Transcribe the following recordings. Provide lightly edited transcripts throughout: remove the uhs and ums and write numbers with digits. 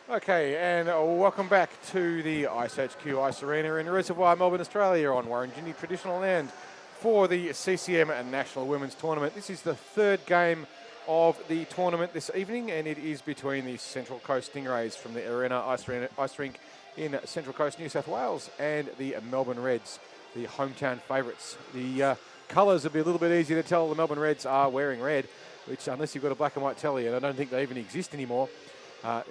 Okay, and welcome back to the iceHQ Ice Arena in Reservoir, Melbourne, Australia, on Warringah traditional land for the CCM National Women's Tournament. This is the third game of the tournament this evening, and it is between the Central Coast Stingrays from the Arena Ice Rink in Central Coast, New South Wales, and the Melbourne Reds, the hometown favourites. The colours will be a little bit easier to tell. The Melbourne Reds are wearing red, which, unless you've got a black and white telly, and I don't think they even exist anymore,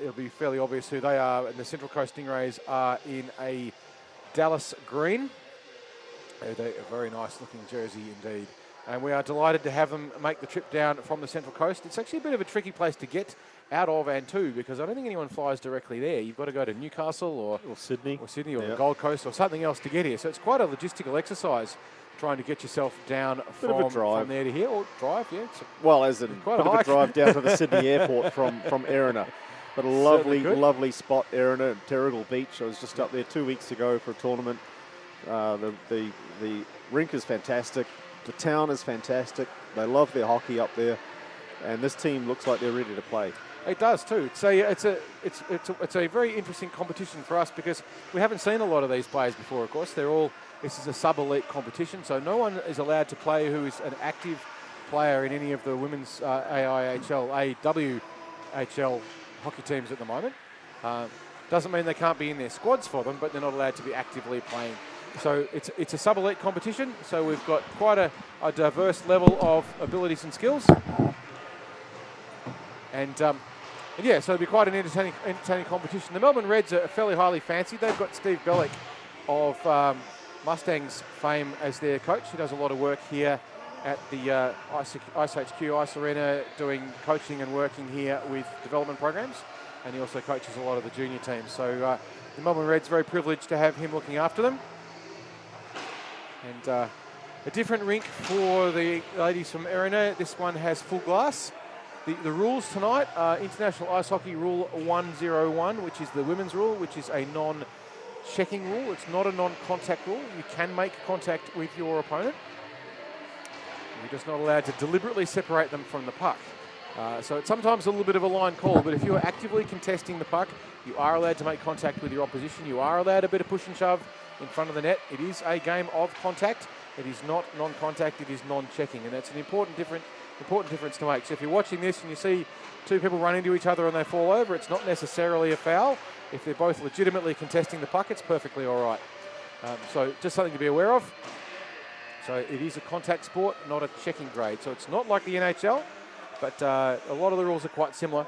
it'll be fairly obvious who they are. And the Central Coast Stingrays are in a Dallas green. They're a very nice looking jersey indeed. And we are delighted to have them make the trip down from the Central Coast. It's actually a bit of a tricky place to get out of and to, because I don't think anyone flies directly there. You've got to go to Newcastle or Sydney or the Gold Coast or something else to get here. So it's quite a logistical exercise trying to get yourself down from there to here. Or drive, yeah. Well, as a bit of a drive down to the Sydney airport from Erina. But a lovely spot, Erina, Terrigal Beach. I was just up there 2 weeks ago for a tournament. The rink is fantastic. The town is fantastic. They love their hockey up there, and this team looks like they're ready to play. It does too. It's a very interesting competition for us because we haven't seen a lot of these players before. Of course, this is a sub-elite competition, so no one is allowed to play who is an active player in any of the women's AIHL, AWHL hockey teams at the moment. Doesn't mean they can't be in their squads for them, but they're not allowed to be actively playing. So it's a sub-elite competition, so we've got quite a diverse level of abilities and skills. And yeah, so it'll be quite an entertaining competition. The Melbourne Reds are fairly highly fancied. They've got Steve Bellick of Mustangs fame as their coach. He does a lot of work here at the iceHQ Ice Arena, doing coaching and working here with development programs, and he also coaches a lot of the junior teams. So the Melbourne Reds are very privileged to have him looking after them. And a different rink for the ladies from Erina. This one has full glass. The rules tonight are International Ice Hockey Rule 101, which is the women's rule, which is a non-checking rule. It's not a non-contact rule. You can make contact with your opponent. You're just not allowed to deliberately separate them from the puck. So it's sometimes a little bit of a line call, but if you're actively contesting the puck, you are allowed to make contact with your opposition. You are allowed a bit of push and shove in front of the net. It is a game of contact. It is not non-contact, it is non-checking, and that's an important difference to make. So if you're watching this and you see two people run into each other and they fall over, it's not necessarily a foul. If they're both legitimately contesting the puck, it's perfectly all right. So just something to be aware of. So it is a contact sport, not a checking grade. So it's not like the NHL, but a lot of the rules are quite similar,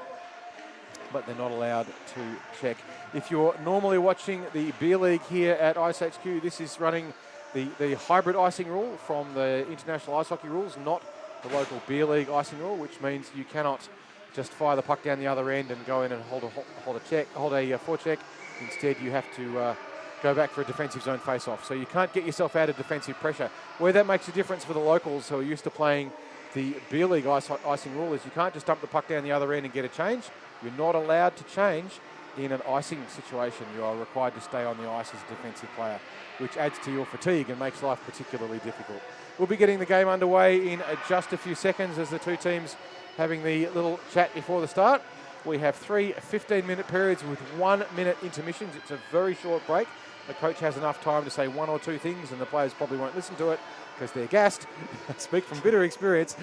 but they're not allowed to check. If you're normally watching the beer league here at iceHQ, this is running the hybrid icing rule from the International Ice Hockey rules, not the local beer league icing rule, which means you cannot just fire the puck down the other end and go in and hold a forecheck. Instead, you have to go back for a defensive zone face-off. So you can't get yourself out of defensive pressure. Where that makes a difference for the locals who are used to playing the beer league icing rule is you can't just dump the puck down the other end and get a change. You're not allowed to change in an icing situation. You are required to stay on the ice as a defensive player, which adds to your fatigue and makes life particularly difficult. We'll be getting the game underway in just a few seconds as the two teams having the little chat before the start. We have 3 15-minute periods with 1-minute intermissions. It's a very short break. The coach has enough time to say one or two things, and the players probably won't listen to it because they're gassed. I speak from bitter experience.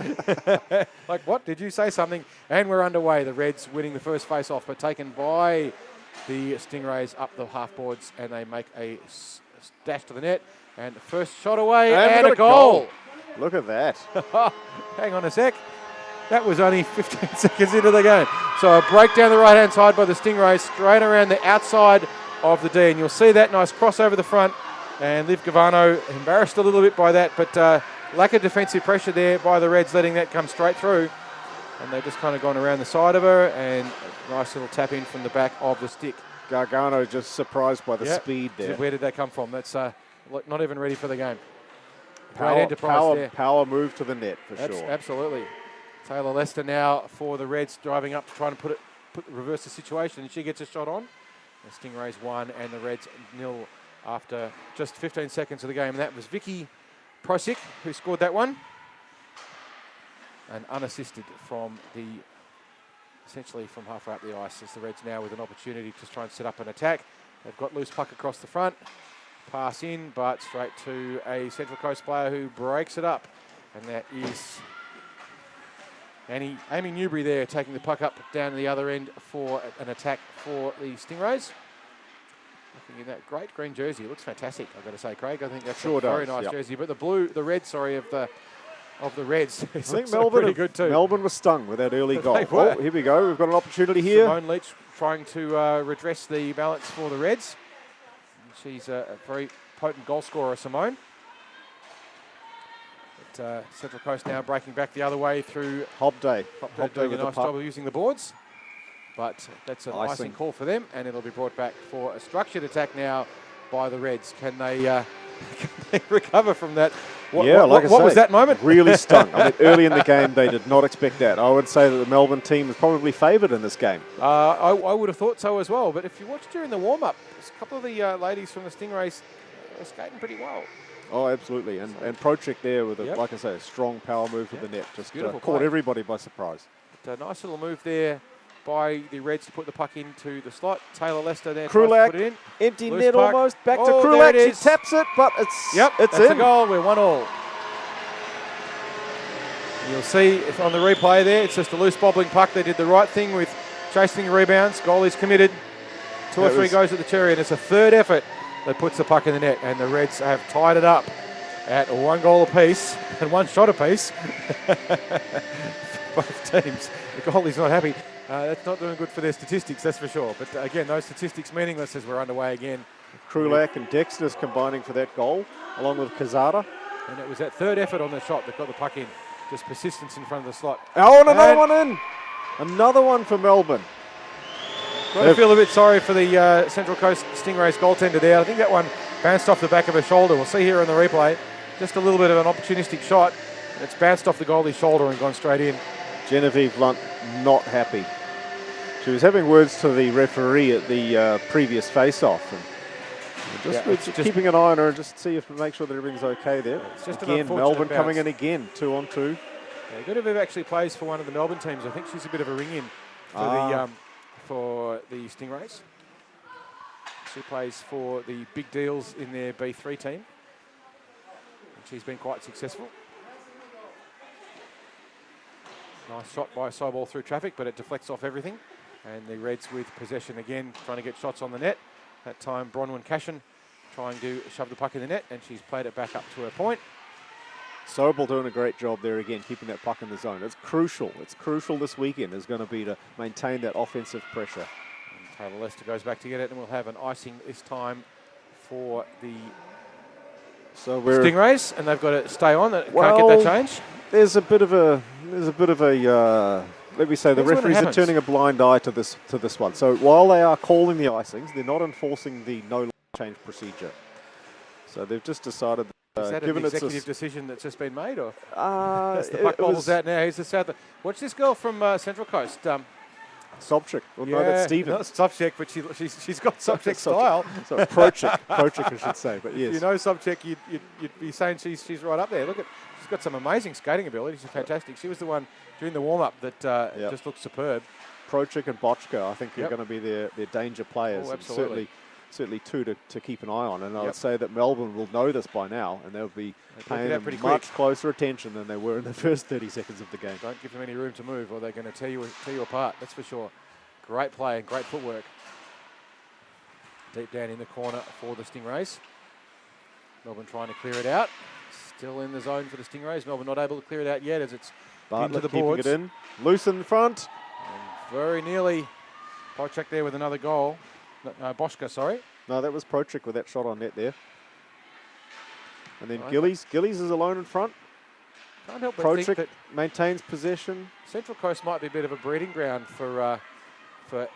Like, what? Did you say something? And we're underway. The Reds winning the first face-off, but taken by the Stingrays up the half-boards, and they make a dash to the net. And the first shot away, and a goal. Look at that. Hang on a sec. That was only 15 seconds into the game. So a break down the right-hand side by the Stingrays, straight around the outside of the D. And you'll see that nice cross over the front. And Liv Gavano embarrassed a little bit by that, but lack of defensive pressure there by the Reds, letting that come straight through. And they've just kind of gone around the side of her, and a nice little tap in from the back of the stick. Gargano just surprised by the speed there. Where did that come from? That's not even ready for the game. Great enterprise there. Power move to the net for sure. Absolutely. Taylor Lester now for the Reds, driving up to try and reverse the situation, and she gets a shot on. The Stingrays 1 and the Reds 0 after just 15 seconds of the game. And that was Vicky Prosic who scored that one. And unassisted from the essentially from halfway up the ice, as the Reds now with an opportunity to try and set up an attack. They've got loose puck across the front. Pass in, but straight to a Central Coast player who breaks it up. And that is Amy Newbury there, taking the puck up down to the other end for an attack for the Stingrays. Looking in that great green jersey. It looks fantastic, I've got to say, Craig. I think that's a very nice jersey. But the red of the Reds is I think Melbourne pretty good too. Melbourne was stung with that early goal. Oh, here we go. We've got an opportunity here. Simone Leach trying to redress the balance for the Reds. She's a very potent goal scorer, Simone. But, Central Coast now breaking back the other way through Hobday. doing a nice job of using the boards. But that's an icing call for them, and it'll be brought back for a structured attack now by the Reds. Can they recover from that? What was that moment? Really stung. I mean, early in the game, they did not expect that. I would say that the Melbourne team is probably favoured in this game. I would have thought so as well. But if you watch during the warm-up, a couple of the ladies from the Stingrays are skating pretty well. Oh, absolutely. And Prochek there with, like I say, a strong power move to the net. Just caught everybody by surprise. But a nice little move there by the Reds to put the puck into the slot. Taylor Lester there Krulak, tries to put it in. Empty Loose net puck. almost. Back to Krulak. She taps it, but it's that's in. a goal. We're 1-1. You'll see if on the replay there, it's just a loose bobbling puck. They did the right thing with chasing rebounds. Goalie's committed. 2 or 3 goes at the cherry, and it's a third effort that puts the puck in the net. And the Reds have tied it up at 1 goal apiece and 1 shot apiece. Both teams. The goalie's not happy. That's not doing good for their statistics, that's for sure. But again, those statistics meaningless as we're underway again. Krulak and Dexter's combining for that goal, along with Kazada. And it was that third effort on the shot that got the puck in. Just persistence in front of the slot. Oh, and another one in. Another one for Melbourne. Got to feel a bit sorry for the Central Coast Stingrays goaltender there. I think that one bounced off the back of her shoulder. We'll see here in the replay. Just a little bit of an opportunistic shot. It's bounced off the goalie's shoulder and gone straight in. Genevieve Lunt not happy. She was having words to the referee at the previous face-off. And just keeping an eye on her and just see if make sure that everything's okay there. It's just again, Melbourne coming in again, 2-on-2. Yeah, Goodeville actually plays for one of the Melbourne teams. I think she's a bit of a ring-in for the Stingrays. She plays for the big deals in their B3 team. And she's been quite successful. Nice shot by Sobol through traffic, but it deflects off everything. And the Reds with possession again, trying to get shots on the net. That time, Bronwyn Cashin trying to shove the puck in the net, and she's played it back up to her point. Sobel doing a great job there again, keeping that puck in the zone. It's crucial. It's crucial this weekend is going to be to maintain that offensive pressure. And Taylor Lester goes back to get it, and we'll have an icing this time for the Stingrays, and they've got to stay on. Can't get that change. There's a bit of a let me say the referees are turning a blind eye to this one. So while they are calling the icings, they're not enforcing the no change procedure. So they've just decided. Is that an executive decision that's just been made, or as the puck bobbles out now? Here's the South. Watch this girl from Central Coast. Sobchak. Well, no, that's Stevens. Not Sobchak, but she's got Sobchak style. So Prochek, I should say. But yes, if you know Sobchak, you'd be saying she's right up there. Look at, she's got some amazing skating ability. She's fantastic. She was the one during the warm up that just looked superb. Prochek and Bochka, I think, are going to be their danger players. Oh, absolutely. Certainly two to keep an eye on, and I would say that Melbourne will know this by now, and they'll be paying them much closer attention than they were in the first 30 seconds of the game. Don't give them any room to move, or they're going to tear you apart. That's for sure. Great play and great footwork. Deep down in the corner for the Stingrays. Melbourne trying to clear it out. Still in the zone for the Stingrays. Melbourne not able to clear it out yet as it's into the boards. Keeping it in. Loose in front. And very nearly Bochek there with another goal. Boschka, sorry. No, that was Prochek with that shot on net there. And then Gillies. Gillies is alone in front. Can't help but think that maintains possession. Central Coast might be a bit of a breeding ground for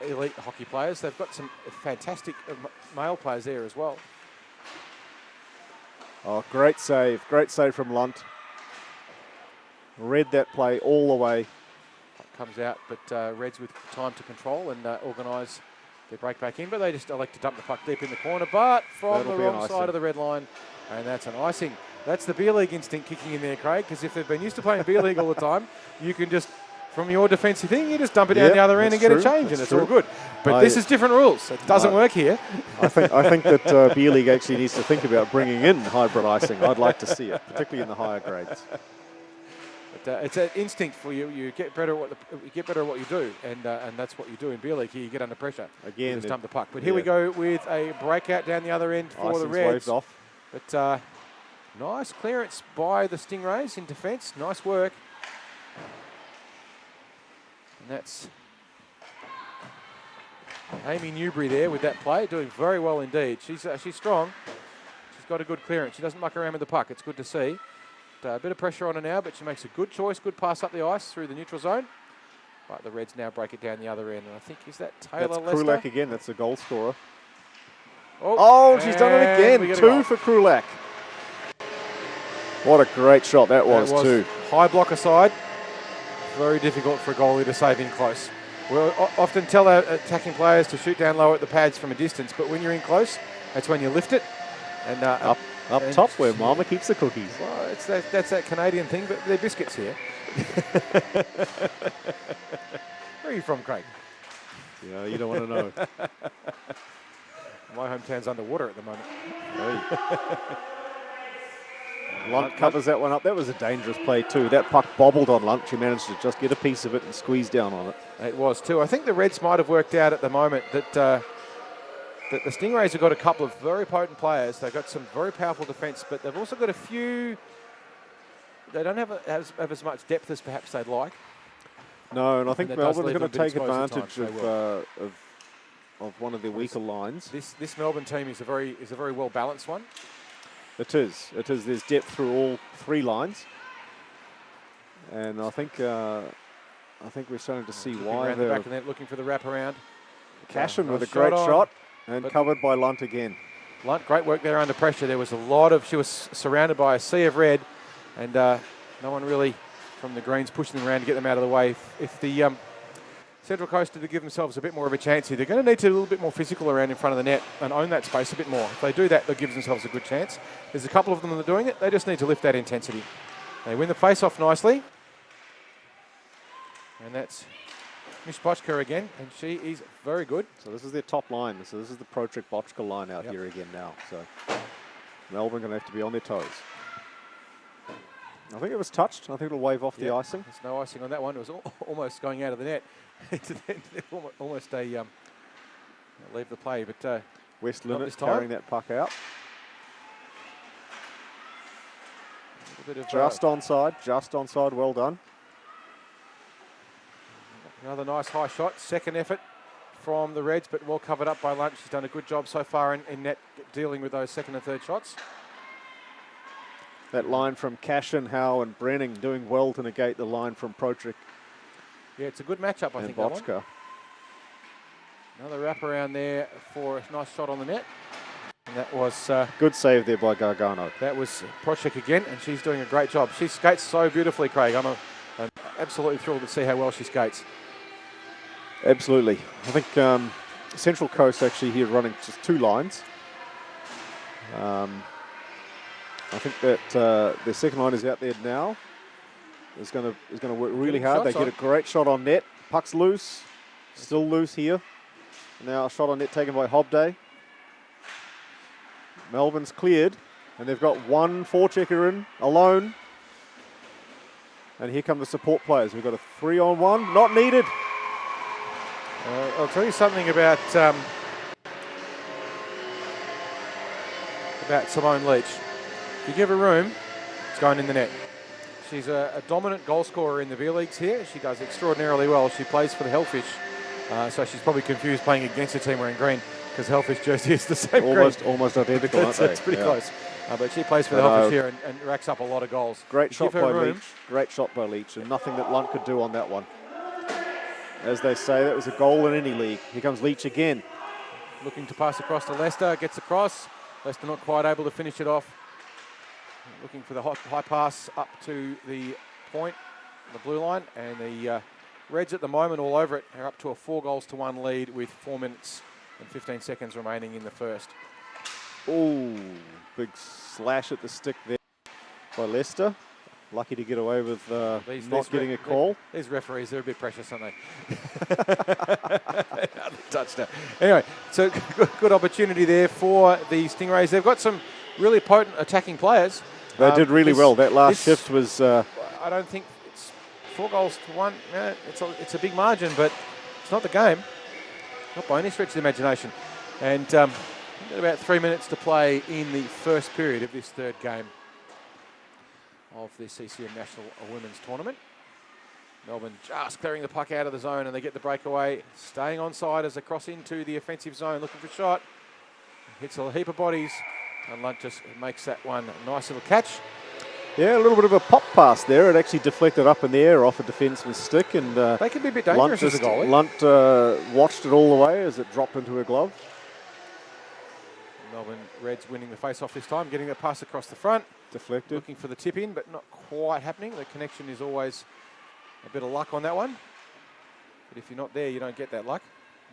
elite hockey players. They've got some fantastic male players there as well. Oh, great save. Great save from Lunt. Read that play all the way. Comes out, but Reds with time to control and organise their break back in, but they just elect to dump the puck deep in the corner, but from the wrong side of the red line, and that's an icing. That's the beer league instinct kicking in there, Craig, because if they've been used to playing beer league all the time, you can just from your defensive thing, you just dump it down the other end and get a change, and it's all good. But this is different rules. It doesn't work here. I think that beer league actually needs to think about bringing in hybrid icing. I'd like to see it, particularly in the higher grades. But, it's an instinct for you. You get better at what you do, and that's what you do in beer league. Here, you get under pressure. Again, you just dump the puck. But here we go with a breakout down the other end for the Reds. Waved off. But nice clearance by the Stingrays in defence. Nice work. And that's Amy Newbury there with that play, doing very well indeed. She's strong. She's got a good clearance. She doesn't muck around with the puck. It's good to see. A bit of pressure on her now, but she makes a good choice. Good pass up the ice through the neutral zone. But the Reds now break it down the other end. And I think, is that Taylor Lester? That's Krulak again. That's the goal scorer. Oh, she's done it again. 2 for Krulak. What a great shot that was too. High blocker side. Very difficult for a goalie to save in close. We'll often tell our attacking players to shoot down low at the pads from a distance, but when you're in close, that's when you lift it. And up top where Mama keeps the cookies. Well, that's that Canadian thing, but they're biscuits here. Where are you from, Craig? Yeah, you don't want to know. My hometown's underwater at the moment. Lunt covers that one up. That was a dangerous play too. That puck bobbled on Lunt. She managed to just get a piece of it and squeeze down on it. It was too. I think the Reds might have worked out at the moment that the Stingrays have got a couple of very potent players. They've got some very powerful defence, but they've also got a few. They don't have as much depth as perhaps they'd like. No, and I think Melbourne are going to take advantage of one of their weaker lines. This Melbourne team is a very well balanced one. It is. There's depth through all 3 lines, and I think we're starting to see why they're back in there looking for the wraparound. Cashin with a great shot and covered by Lunt again. Lunt, great work there under pressure. There was she was surrounded by a sea of red, and no one really from the Greens pushing them around to get them out of the way. If the Central Coast are to give themselves a bit more of a chance here, they're going to need to be a little bit more physical around in front of the net and own that space a bit more. If they do that, they'll give themselves a good chance. There's a couple of them that are doing it. They just need to lift that intensity. They win the face-off nicely. And that's Miss Bochka again, and she is very good. So this is their top line. So this is the Protrick Bochka line out here again now. So Melbourne going to have to be on their toes. I think it was touched. I think it'll wave off the icing. There's no icing on that one. It was almost going out of the net. Almost a leave the play, but West Linnet carrying that puck out. Just onside, well done. Another nice high shot, second effort from the Reds, but well covered up by Lunt. She's done a good job so far in net dealing with those second and third shots. That line from Cashin, Howe and Brenning doing well to negate the line from Protrick. Yeah, it's a good matchup, I think, that one. Another wraparound there for a nice shot on the net. And that was... good save there by Gargano. That was Protrick again, and she's doing a great job. She skates so beautifully, Craig. I'm absolutely thrilled to see how well she skates. Absolutely. I think Central Coast actually here running just 2 lines. I think that their second line is out there now. Is going to work really hard. They get a great shot on net. Puck's loose, still loose here. Now a shot on net taken by Hobday. Melbourne's cleared, and they've got one forechecker in alone. And here come the support players. We've got a 3-on-1, not needed. I'll tell you something about Simone Leach. If you give her room, it's going in the net. She's a dominant goal scorer in the beer leagues here. She does extraordinarily well. She plays for the Hellfish, so she's probably confused playing against a team wearing green because Hellfish jersey is the same almost identical. It's pretty close. But she plays for the Hellfish here and racks up a lot of goals. Great shot by Leach. Great shot by Leach, and nothing that Lunt could do on that one. As they say, that was a goal in any league. Here comes Leach again. Looking to pass across to Lester, gets across. Lester not quite able to finish it off. Looking for the high pass up to the point, the blue line, and the Reds at the moment all over it are up to a 4-1 lead with 4 minutes and 15 seconds remaining in the first. Oh, big slash at the stick there by Lester. Lucky to get away with not getting a call. These referees, they're a bit precious, aren't they? Touchdown. Anyway, so good opportunity there for the Stingrays. They've got some really potent attacking players. They did really well. That last shift was... I don't think it's 4 goals to 1. Yeah, it's a big margin, but it's not the game. Not by any stretch of the imagination. And about 3 minutes to play in the first period of this third game of the CCM National Women's Tournament. Melbourne just clearing the puck out of the zone, and they get the breakaway, staying onside as they cross into the offensive zone, looking for a shot. Hits a heap of bodies, and Lunt just makes that one a nice little catch. Yeah, a little bit of a pop pass there. It actually deflected up in the air off a defenseman's stick, and they can be a bit dangerous as a goalie. Lunt watched it all the way as it dropped into her glove. Melbourne Reds winning the face-off this time, getting that pass across the front. Deflected. Looking for the tip-in, but not quite happening. The connection is always a bit of luck on that one. But if you're not there, you don't get that luck.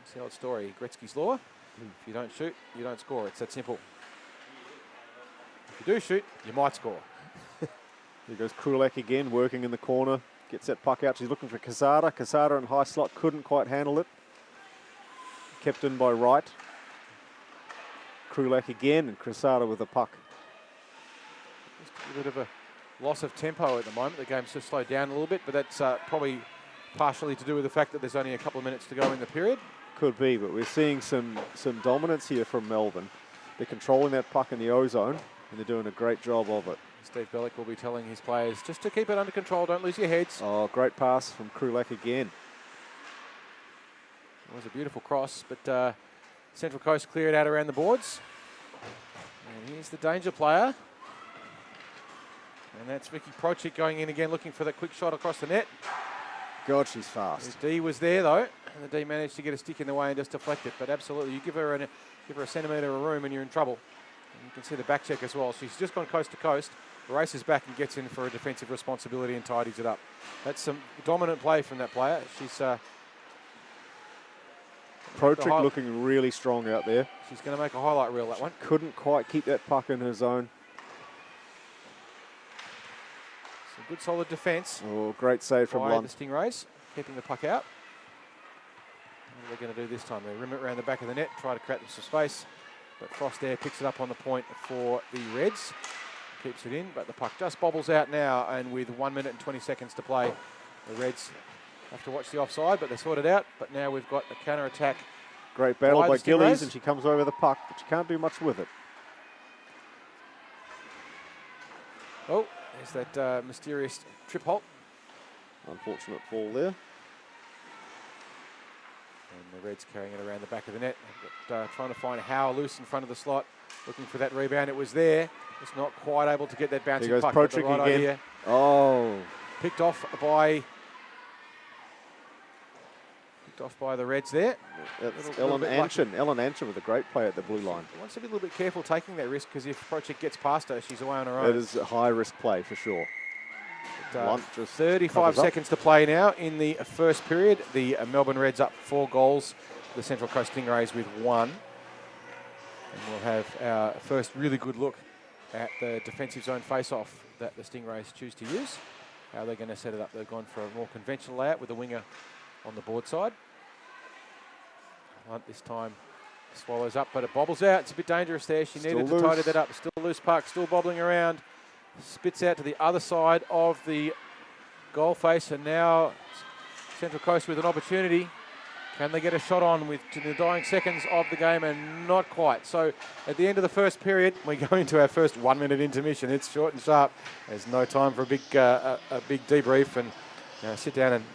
It's the old story, Gretzky's law. If you don't shoot, you don't score. It's that simple. If you do shoot, you might score. Here goes Krulak again, working in the corner. Gets that puck out. She's looking for Casada. Casada in high slot, couldn't quite handle it. Kept in by Wright. Krulak again, and Casada with the puck. A bit of a loss of tempo at the moment. The game's just slowed down a little bit, but that's probably partially to do with the fact that there's only a couple of minutes to go in the period. Could be, but we're seeing some dominance here from Melbourne. They're controlling that puck in the O-zone, and they're doing a great job of it. Steve Bellick will be telling his players just to keep it under control, don't lose your heads. Oh, great pass from Krulak again. It was a beautiful cross, but Central Coast clear it out around the boards. And here's the danger player. And that's Vicky Prochik going in again, looking for that quick shot across the net. God, she's fast. The D was there, though, and the D managed to get a stick in the way and just deflect it. But absolutely, you give her a centimetre of room and you're in trouble. And you can see the back check as well. She's just gone coast to coast, races back and gets in for a defensive responsibility and tidies it up. That's some dominant play from that player. She's... Prochik looking really strong out there. She's going to make a highlight reel, that one. Couldn't quite keep that puck in her zone. Some good solid defence. Oh, great save from Lunt. The Stingrays, keeping the puck out. What are they going to do this time? They rim it around the back of the net, try to create some space. But Frost there picks it up on the point for the Reds. Keeps it in, but the puck just bobbles out now, and with 1 minute and 20 seconds to play, the Reds have to watch the offside, but they sort it out. But now we've got a counter-attack. Great battle by Gillies, and she comes over the puck, but she can't do much with it. Oh, there's that mysterious trip halt. Unfortunate fall there. And the Reds carrying it around the back of the net. But, trying to find Howe loose in front of the slot, looking for that rebound. It was there. Just not quite able to get that bouncing puck. Here goes Prochik right again. Idea. Oh. Picked off by the Reds there. That's Ellen Anshin. Ellen Anshin with a great play at the blue line. She wants to be a little bit careful taking that risk, because if Prochik gets past her, she's away on her own. It is a high-risk play for sure. 35 seconds to play now in the first period. The Melbourne Reds up 4 goals. The Central Coast Stingrays with 1. And we'll have our first really good look at the defensive zone face-off that the Stingrays choose to use. How they're going to set it up. They've gone for a more conventional layout with a winger on the board side. Lunt this time swallows up, but it bobbles out. It's a bit dangerous there. She needed to tidy that up. Still loose puck, still bobbling around. Spits out to the other side of the goal face, and now Central Coast with an opportunity. Can they get a shot on with to the dying seconds of the game? And not quite. So at the end of the first period, we go into our first 1 minute intermission. It's short and sharp. There's no time for a big debrief and sit down and...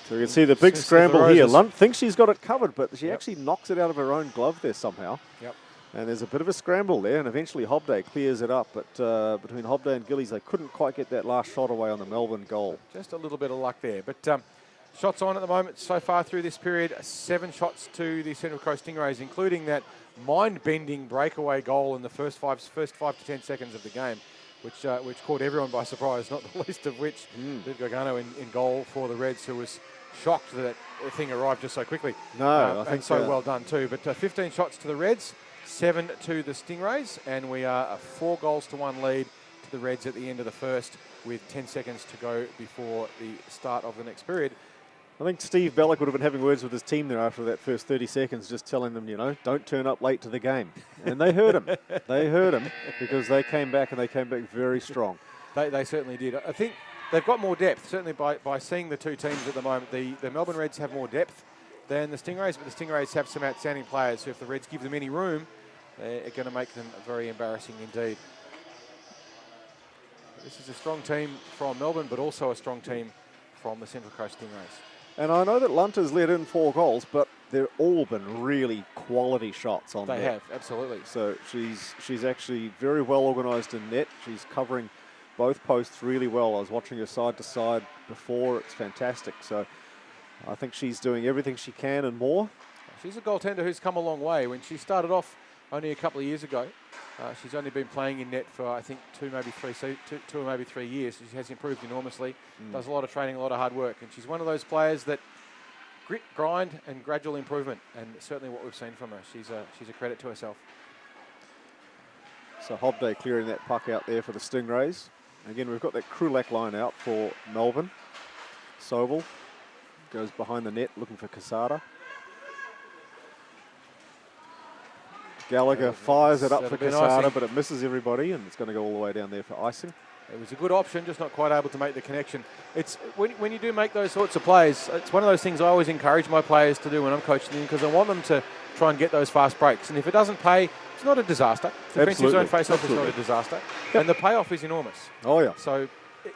So you can see the big scramble here. Lunt thinks she's got it covered, but she actually knocks it out of her own glove there somehow. Yep. And there's a bit of a scramble there, and eventually Hobday clears it up. But between Hobday and Gillies, they couldn't quite get that last shot away on the Melbourne goal. Just a little bit of luck there. But shots on at the moment so far through this period. 7 shots to the Central Coast Stingrays, including that mind-bending breakaway goal in the first 5 to 10 seconds of the game, which caught everyone by surprise, not the least of which Liv Gargano in goal for the Reds, who was shocked that the thing arrived just so quickly. No, I think and so well done too. But 15 shots to the Reds, 7 to the Stingrays, and we are a 4 goals to 1 lead to the Reds at the end of the first with 10 seconds to go before the start of the next period. I think Steve Bellick would have been having words with his team there after that first 30 seconds, just telling them, don't turn up late to the game. And they heard him. They heard him because they came back, and they came back very strong. They certainly did. I think they've got more depth, certainly by seeing the two teams at the moment. The Melbourne Reds have more depth than the Stingrays, but the Stingrays have some outstanding players, so if the Reds give them any room, they're going to make them very embarrassing indeed. This is a strong team from Melbourne, but also a strong team from the Central Coast Stingrays. And I know that Lunt has let in 4 goals, but they've all been really quality shots on net. They have, absolutely. So she's actually very well organised in net. She's covering both posts really well. I was watching her side to side before. It's fantastic. So I think she's doing everything she can and more. She's a goaltender who's come a long way. When she started off only a couple of years ago, she's only been playing in net for, I think, two or maybe 3 years. She has improved enormously, does a lot of training, a lot of hard work. And she's one of those players that grit, grind, and gradual improvement. And certainly what we've seen from her. She's a credit to herself. So Hobday clearing that puck out there for the Stingrays. Again, we've got that Krulak line out for Melbourne. Sobel goes behind the net looking for Casada. Gallagher fires it up for Casada, but it misses everybody, and it's going to go all the way down there for icing. It was a good option, just not quite able to make the connection. It's when you do make those sorts of plays, it's one of those things I always encourage my players to do when I'm coaching them, because I want them to try and get those fast breaks. And if it doesn't pay, it's not a disaster. Defensive zone face-off is not a disaster. Yep. And the payoff is enormous. Oh, yeah. So,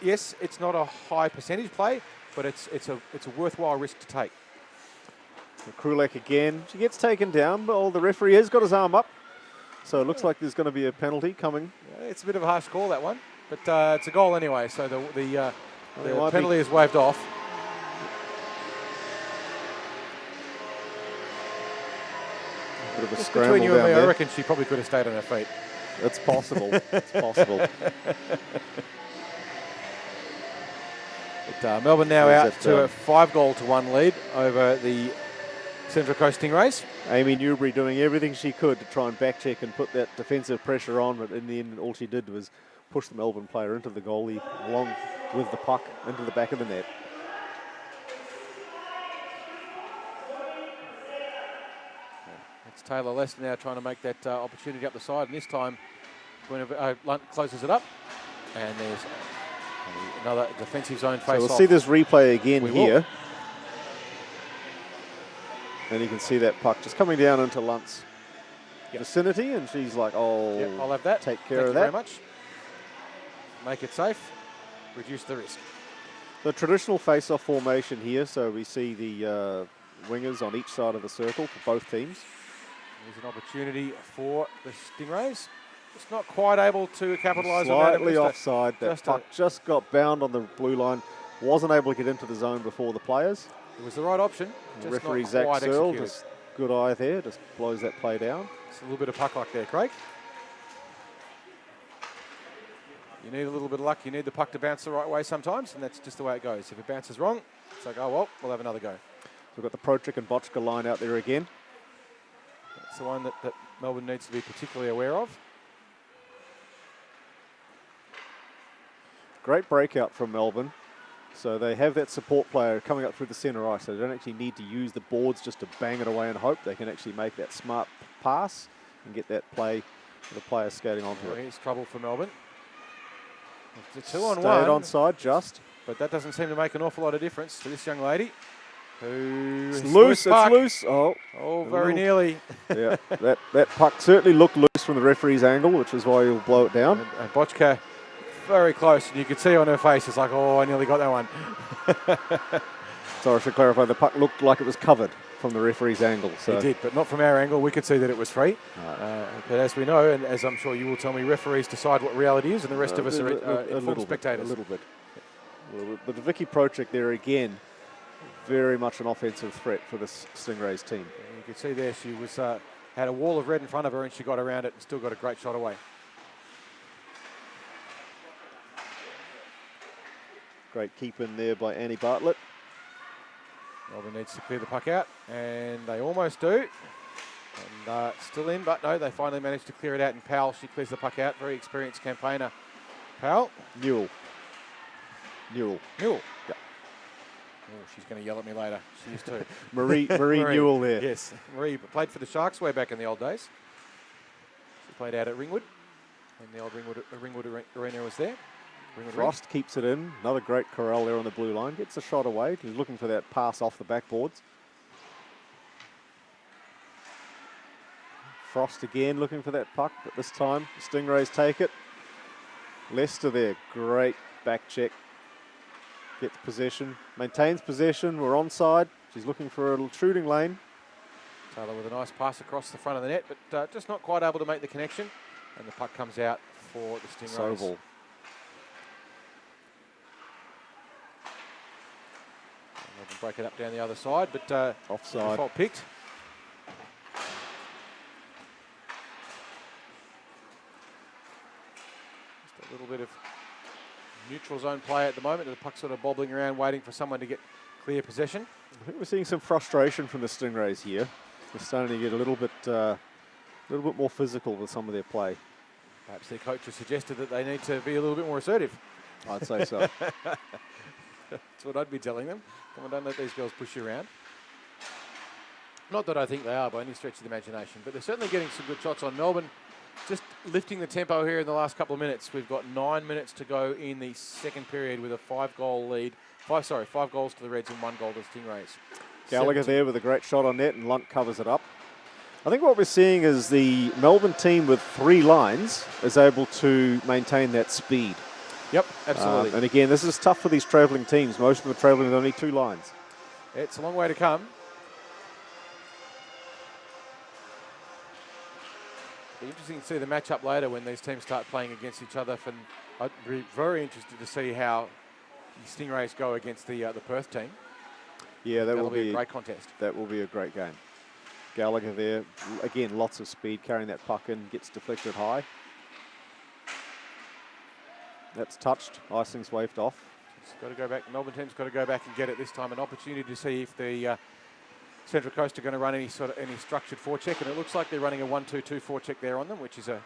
yes, it's not a high percentage play, but it's a worthwhile risk to take. Krulak again. She gets taken down, but the referee has got his arm up. So it looks like there's going to be a penalty coming. Yeah, it's a bit of a harsh call, that one. But it's a goal anyway, so the penalty is waved off. Bit of a Just scramble between you and me, down there. I reckon she probably could have stayed on her feet. It's possible. It's possible. But Melbourne now out to a 5-goal-1 lead over the Central Coast Stingrays. Amy Newbury doing everything she could to try and back check and put that defensive pressure on, but in the end, all she did was push the Melbourne player into the goalie along with the puck into the back of the net. It's Taylor Lester now trying to make that opportunity up the side, and this time Lunt closes it up, and there's another defensive zone face-off. So we'll see this replay again here. And you can see that puck just coming down into Lunt's vicinity, and she's like, I'll have that. Take care of that. Thank you very much. Make it safe, reduce the risk. The traditional face-off formation here, so we see the wingers on each side of the circle for both teams. There's an opportunity for the Stingrays. Just not quite able to capitalise on that. Slightly offside. That puck just got bound on the blue line. Wasn't able to get into the zone before the players. It was the right option. The referee Zach Searle, just good eye there, just blows that play down. It's a little bit of puck luck there, Craig. You need a little bit of luck. You need the puck to bounce the right way sometimes, and that's just the way it goes. If it bounces wrong, it's like, oh, well, we'll have another go. We've got the Protrick and Botchka line out there again. That's the one that Melbourne needs to be particularly aware of. Great breakout from Melbourne. So they have that support player coming up through the centre ice, so they don't actually need to use the boards just to bang it away and hope. They can actually make that smart pass and get that play for the player skating onto it. Here's trouble for Melbourne. It's a 2-on-1. Stayed onside just. But that doesn't seem to make an awful lot of difference to this young lady. It's loose, it's loose. Oh, very nearly. Yeah, that puck certainly looked loose from the referee's angle, which is why he'll blow it down. And Botchka very close, and you could see on her face, it's like, oh, I nearly got that one. So I should clarify, the puck looked like it was covered from the referee's angle. So. It did, but not from our angle. We could see that it was free. Right. But as we know, and as I'm sure you will tell me, referees decide what reality is, and the rest of us are informed spectators. A little bit. But the Vicky Protrick there again, very much an offensive threat for this Stingrays team. And you could see there she was had a wall of red in front of her, and she got around it and still got a great shot away. Great keep in there by Annie Bartlett. Melbourne needs to clear the puck out, and they almost do. And still in, but no, they finally managed to clear it out. And Powell, she clears the puck out. Very experienced campaigner Powell. Newell. Newell. Yeah. Oh, she's going to yell at me later. She used to. Marie Newell there. Yes. Marie played for the Sharks way back in the old days. She played out at Ringwood. And the old Ringwood Arena was there. Frost keeps it in. Another great corral there on the blue line. Gets a shot away. He's looking for that pass off the backboards. Frost again looking for that puck, but this time Stingrays take it. Lester there, great back check. Gets possession, maintains possession. We're onside. She's looking for a little shooting lane. Taylor with a nice pass across the front of the net, but just not quite able to make the connection. And the puck comes out for the Stingrays. Sobel. Break it up down the other side, but offside. Default picked. Just a little bit of neutral zone play at the moment. The puck's sort of bobbling around, waiting for someone to get clear possession. I think we're seeing some frustration from the Stingrays here. They're starting to get a little bit more physical with some of their play. Perhaps their coach has suggested that they need to be a little bit more assertive. I'd say so. That's what I'd be telling them. Come on, don't let these girls push you around. Not that I think they are by any stretch of the imagination, but they're certainly getting some good shots on Melbourne. Just lifting the tempo here in the last couple of minutes. We've got 9 minutes to go in the second period with a 5-goal lead. 5 goals to the Reds and 1 goal to the Stingrays. Gallagher there with a great shot on net, and Lunt covers it up. I think what we're seeing is the Melbourne team with 3 lines is able to maintain that speed. Yep, absolutely. And again, this is tough for these travelling teams. Most of them are travelling with only 2 lines. It's a long way to come. It'll be interesting to see the matchup later when these teams start playing against each other. I'd be very interested to see how the Stingrays go against the Perth team. Yeah, that'll be a great contest. That will be a great game. Gallagher there, again, lots of speed, carrying that puck in, gets deflected high. That's touched. Icing's waved off. It's got to go back. Melbourne team's got to go back and get it this time. An opportunity to see if the Central Coast are going to run any structured forecheck, and it looks like they're running a 1-2-2 forecheck there on them, which is a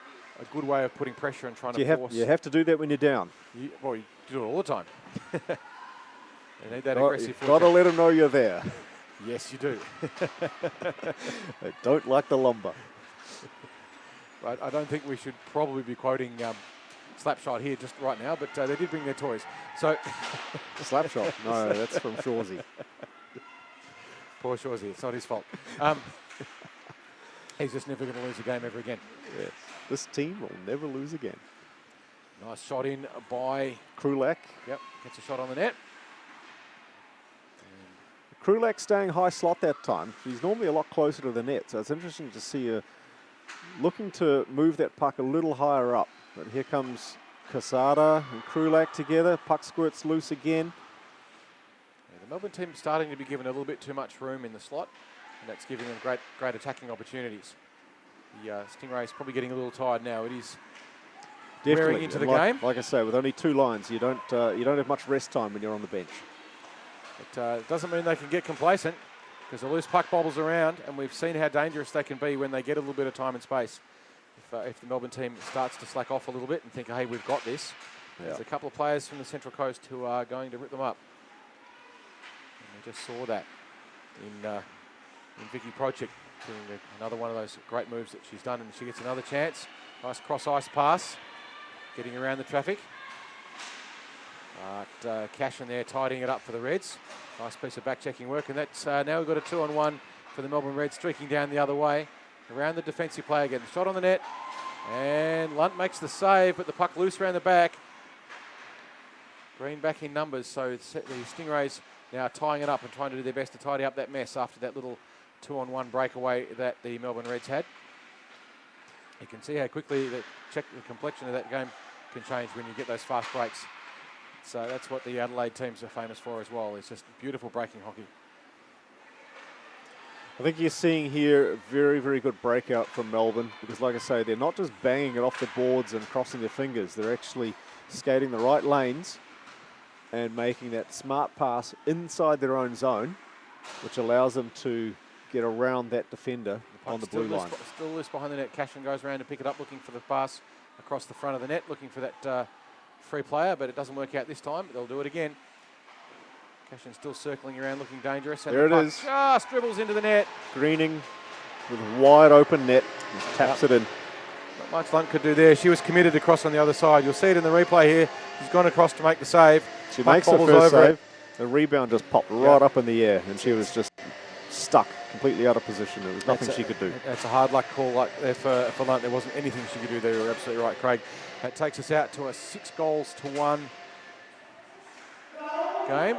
good way of putting pressure and trying to force. You have to do that when you're down. You do it all the time. They need that aggressive forecheck. Got to let them know you're there. Yes, you do. They don't like the lumber. Right, I don't think we should probably be quoting Slapshot here just right now, but they did bring their toys. So Slapshot? No, that's from Shawsey. Poor Shawsey, it's not his fault. He's just never going to lose a game ever again. Yes. This team will never lose again. Nice shot in by Krulak. Yep, gets a shot on the net. Krulak staying high slot that time. She's normally a lot closer to the net, so it's interesting to see her looking to move that puck a little higher up. But here comes Casada and Krulak together. Puck squirts loose again. Yeah, the Melbourne team starting to be given a little bit too much room in the slot, and that's giving them great attacking opportunities. The Stingrays probably getting a little tired now. It is wearing into the game. Like I say, with only 2 lines, you don't have much rest time when you're on the bench. It doesn't mean they can get complacent, because the loose puck bobbles around, and we've seen how dangerous they can be when they get a little bit of time and space. If the Melbourne team starts to slack off a little bit and think, hey, we've got this, there's a couple of players from the Central Coast who are going to rip them up. And we just saw that in Vicky Prochik doing another one of those great moves that she's done, and she gets another chance. Nice cross-ice pass, getting around the traffic. Cash in there tidying it up for the Reds. Nice piece of back-checking work, and that's now we've got a 2-on-1 for the Melbourne Reds, streaking down the other way. Around the defensive player, getting shot on the net, and Lunt makes the save, but the puck loose around the back. Green back in numbers, so the Stingrays now tying it up and trying to do their best to tidy up that mess after that little 2-on-1 breakaway that the Melbourne Reds had. You can see how quickly the complexion of that game can change when you get those fast breaks. So that's what the Adelaide teams are famous for as well. It's just beautiful breaking hockey. I think you're seeing here a very, very good breakout from Melbourne, because like I say, they're not just banging it off the boards and crossing their fingers. They're actually skating the right lanes and making that smart pass inside their own zone, which allows them to get around that defender on the blue line. Still loose behind the net. Cashin goes around to pick it up, looking for the pass across the front of the net, looking for that free player, but it doesn't work out this time. They'll do it again. Cashin still circling around, looking dangerous. And there the it puck is. just dribbles into the net. Greening with a wide open net. Just taps it in. Not much Lunt could do there. She was committed across on the other side. You'll see it in the replay here. She's gone across to make the save. She Puck makes the bobbles first over save. it. The rebound just popped right up in the air, and she was just stuck, completely out of position. There was nothing she could do. That's a hard luck call like there for Lunt. There wasn't anything she could do there. You're absolutely right, Craig. That takes us out to a 6-1 game.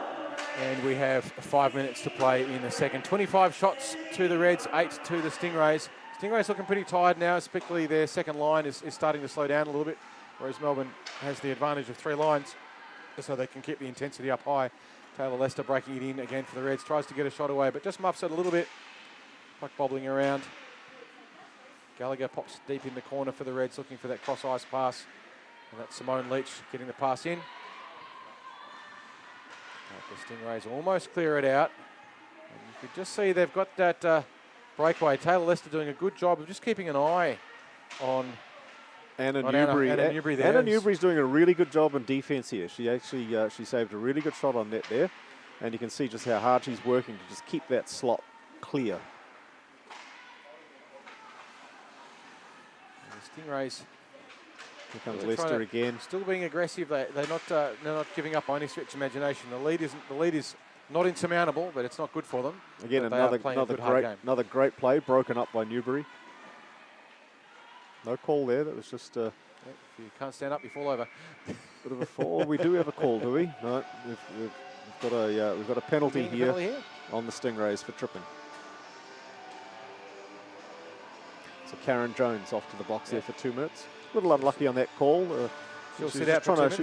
And we have 5 minutes to play in the second. 25 shots to the Reds, 8 to the Stingrays. Stingrays looking pretty tired now, especially their second line is starting to slow down a little bit, whereas Melbourne has the advantage of 3 lines, so they can keep the intensity up high. Taylor Lester breaking it in again for the Reds, tries to get a shot away, but just muffs it a little bit. Puck bobbling around. Gallagher pops deep in the corner for the Reds, looking for that cross-ice pass. And that's Simone Leach getting the pass in. The Stingrays almost clear it out. And you could just see they've got that breakaway. Taylor Lester doing a good job of just keeping an eye on Anna Newbury. Anna Newbury there. Anna Newbury's doing a really good job in defence here. She actually she saved a really good shot on net there. And you can see just how hard she's working to just keep that slot clear. And the Stingrays. Here comes Lester again. Still being aggressive. They're not giving up by any stretch of imagination. The lead is not insurmountable, but it's not good for them. Again, another great play broken up by Newbury. No call there. That was just. If you can't stand up, you fall over. Bit of a fall. We do have a call, do we? No, we've got a penalty here on the Stingrays for tripping. So Karen Jones off to the box there for 2 minutes. A little unlucky on that call. She was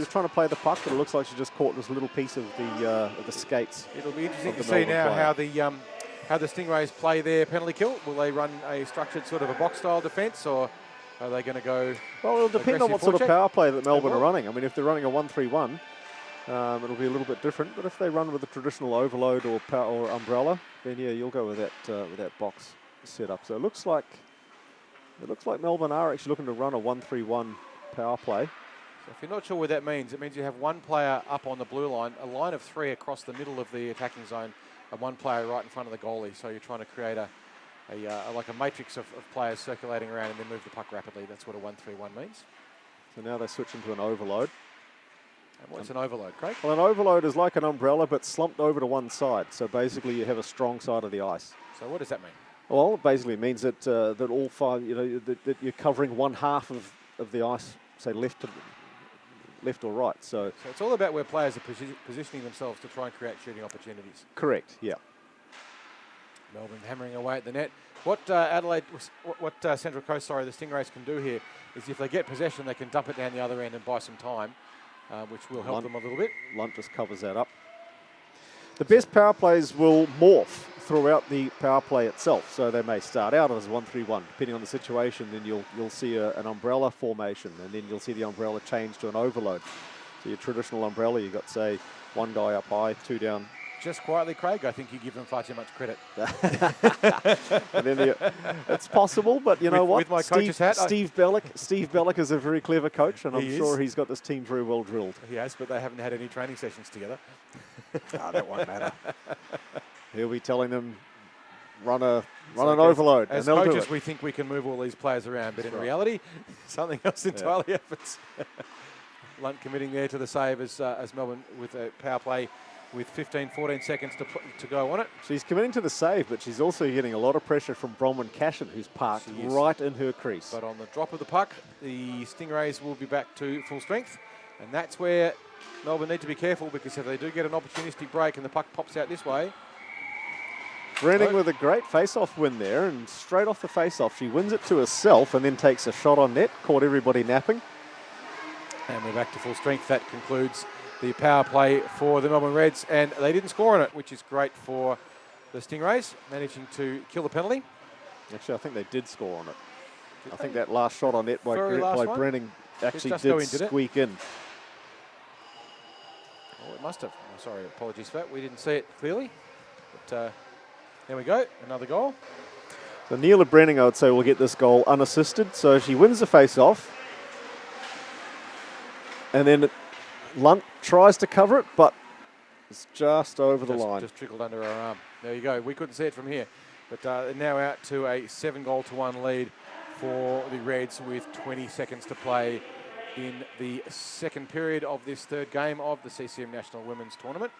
trying to play the puck, but it looks like she just caught this little piece of the skates. It'll be interesting to see now how the Stingrays play their penalty kill. Will they run a structured sort of a box style defence, or are they going to go? Well, it'll depend on what sort of power play that Melbourne are running. I mean, if they're running a 1-3-1, it'll be a little bit different. But if they run with a traditional overload or umbrella, then yeah, you'll go with that box setup. So it looks like Melbourne are actually looking to run a 1-3-1 power play. So if you're not sure what that means, it means you have one player up on the blue line, a line of 3 across the middle of the attacking zone, and one player right in front of the goalie. So you're trying to create like a matrix of players circulating around and then move the puck rapidly. That's what a 1-3-1 means. So now they switch into an overload. And what's an overload, Craig? Well, an overload is like an umbrella, but slumped over to one side. So basically, you have a strong side of the ice. So what does that mean? Well, it basically means that that all 5, that you're covering one half of the ice, say left or right. So it's all about where players are positioning themselves to try and create shooting opportunities. Correct. Yeah. Melbourne hammering away at the net. What Central Coast, the Stingrays can do here is if they get possession, they can dump it down the other end and buy some time, which will help them a little bit. Lunt just covers that up. The best power plays will morph throughout the power play itself. So they may start out as 1-3-1, depending on the situation. Then you'll see an umbrella formation, and then you'll see the umbrella change to an overload. So your traditional umbrella, you've got, say, one guy up high, 2 down. Just quietly, Craig, I think you give them far too much credit. And then it's possible, but you know what? With my coach's hat, Steve Bellick is a very clever coach, and I'm sure he's got this team very well drilled. He has, but they haven't had any training sessions together. That won't matter. He'll be telling them, run an overload. As coaches, we think we can move all these players around, but in reality, something else entirely happens. Lunt committing there to the save as Melbourne with a power play with 14 seconds to go on it. She's committing to the save, but she's also getting a lot of pressure from Bronwyn Cashin, who's parked right in her crease. But on the drop of the puck, the Stingrays will be back to full strength, and that's where Melbourne need to be careful, because if they do get an opportunistic break and the puck pops out this way. Brenning with a great face-off win there, and straight off the face-off, she wins it to herself and then takes a shot on net, caught everybody napping. And we're back to full strength. That concludes the power play for the Melbourne Reds, and they didn't score on it, which is great for the Stingrays, managing to kill the penalty. Actually, I think they did score on it. I think that last shot on net by Brenning actually did squeak in. Oh, it must have. Oh, sorry, apologies for that. We didn't see it clearly. But there we go, another goal. So Neela Brenning, I would say, will get this goal unassisted. So she wins the face-off. And then Lunt tries to cover it, but it's just over the line. Just trickled under her arm. There you go. We couldn't see it from here. But now out to a 7-goal-1 lead for the Reds with 20 seconds to play in the second period of this third game of the CCM National Women's Tournament.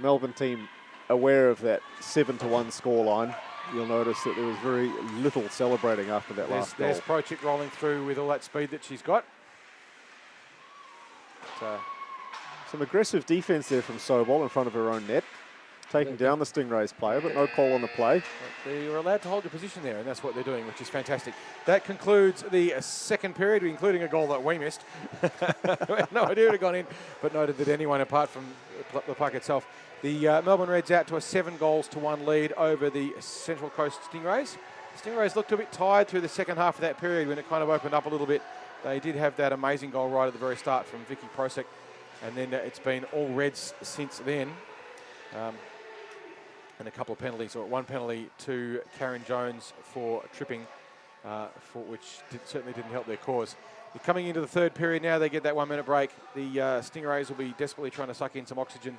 Melbourne team aware of that 7-1 scoreline. You'll notice that there was very little celebrating after that last goal. There's Prochik rolling through with all that speed that she's got. Some aggressive defence there from Sobol in front of her own net, taking down the Stingrays player, but no call on the play. They were allowed to hold your position there, and that's what they're doing, which is fantastic. That concludes the second period, including a goal that we missed. We had no idea it had gone in, but noted that anyone apart from the puck itself. The Melbourne Reds out to a 7-1 lead over the Central Coast Stingrays. Stingrays looked a bit tired through the second half of that period when it kind of opened up a little bit. They did have that amazing goal right at the very start from Vicky Prosek, and then it's been all Reds since then. And a couple of penalties, or one penalty to Karen Jones for tripping, for which certainly didn't help their cause. They're coming into the third period now. They get that 1-minute break. The Stingrays will be desperately trying to suck in some oxygen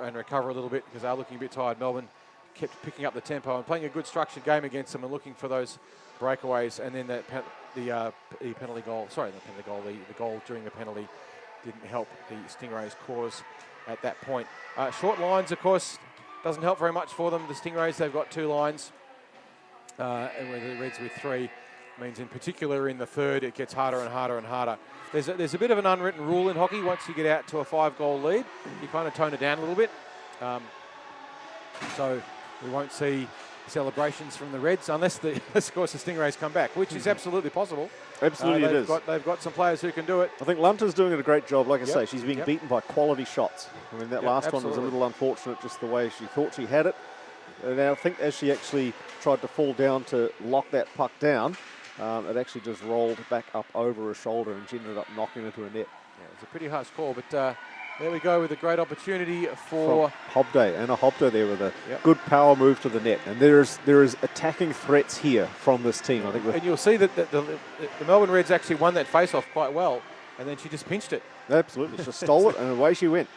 and recover a little bit because they're looking a bit tired. Melbourne kept picking up the tempo and playing a good structured game against them and looking for those breakaways. And then the penalty goal, sorry, the penalty goal, the goal during the penalty didn't help the Stingrays' cause at that point. Short lines, of course, doesn't help very much for them. The Stingrays, they've got 2 lines, and with the Reds with 3, means in particular in the third it gets harder and harder and harder. There's a bit of an unwritten rule in hockey. Once you get out to a 5-goal lead, you kind of tone it down a little bit. So we won't see celebrations from the Reds unless, of course, the Stingrays come back, which is absolutely possible. Absolutely, it is. They've got some players who can do it. I think Lunter's doing a great job. Like I say, she's being beaten by quality shots. I mean, that last one was a little unfortunate, just the way she thought she had it. And I think as she actually tried to fall down to lock that puck down, it actually just rolled back up over her shoulder and she ended up knocking into a net. Yeah, it was a pretty harsh call, but there we go with a great opportunity for Hobday. Anna Hobday there with a good power move to the net. And there is attacking threats here from this team. I think. And you'll see that the Melbourne Reds actually won that face-off quite well, and then she just pinched it. Absolutely, she stole it and away she went.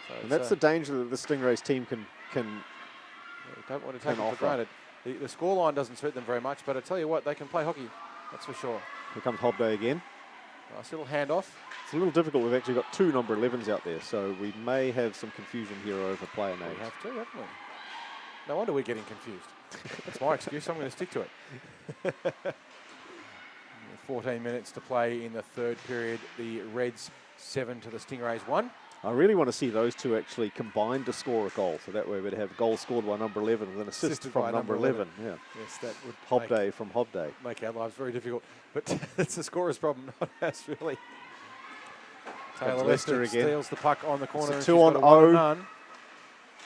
So and that's the danger that the Stingrays team can don't want to take it for granted. The scoreline doesn't suit them very much, but I tell you what, they can play hockey, that's for sure. Here comes Hobday again. Nice little handoff. It's a little difficult. We've actually got 2 number 11s out there, so we may have some confusion here over player names. We have to, haven't we? No wonder we're getting confused. That's my excuse. I'm going to stick to it. 14 minutes to play in the third period. The Reds 7 to the Stingrays 1. I really want to see those two actually combine to score a goal. So that way we'd have a goal scored by number 11 and an assist from number 11. Yeah. Yes, that would Hobday from Hobday. Make our lives very difficult. But it's the scorer's problem, not us, really. Taylor Lester again steals the puck on the corner. It's a 2-on-0.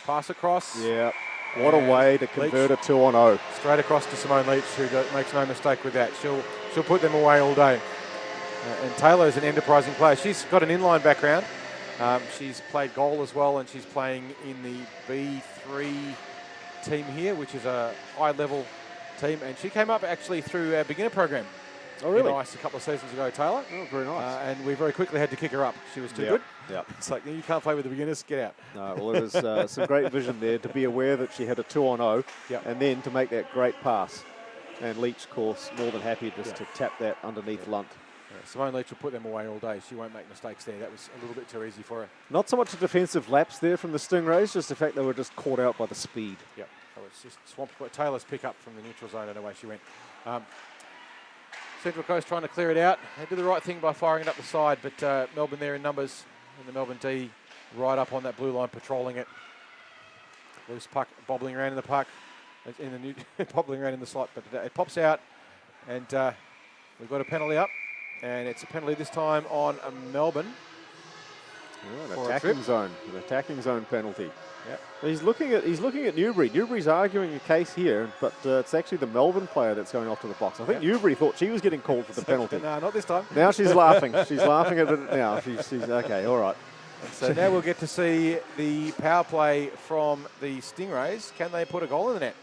Pass across. Yeah. What a way to convert Leach, a 2-on-0. Straight across to Simone Leach, who makes no mistake with that. She'll put them away all day. And Taylor is an enterprising player. She's got an inline background. She's played goal as well, and she's playing in the B3 team here, which is a high-level team. And she came up actually through our beginner program. Oh, really? Nice, a couple of seasons ago, Taylor. Oh, very nice. And we very quickly had to kick her up. She was too good. Yeah. It's like, you can't play with the beginners, get out. No, well, it was some great vision there to be aware that she had a 2-on-0 and then to make that great pass. And Leach, of course, more than happy just to tap that underneath Lunt. Simone Leach will put them away all day. She won't make mistakes there. That was a little bit too easy for her. Not so much a defensive lapse there from the Stingrays, just the fact they were just caught out by the speed. Yep. So it's just swamped. Taylor's pick up from the neutral zone and away she went. Central Coast trying to clear it out. They did the right thing by firing it up the side, but Melbourne there in numbers, and the Melbourne D right up on that blue line patrolling it. Loose puck bobbling around in the puck, bobbling around in the slot, but it pops out, and we've got a penalty up, and it's a penalty this time on Melbourne. An attacking zone penalty. Yep. He's looking at Newbury. Newbury's arguing a case here, but it's actually the Melbourne player that's going off to the box. I think Newbury thought she was getting called for the penalty. No, not this time. Now she's laughing. She's laughing at it now. She's okay. All right. So now we'll get to see the power play from the Stingrays. Can they put a goal in the net?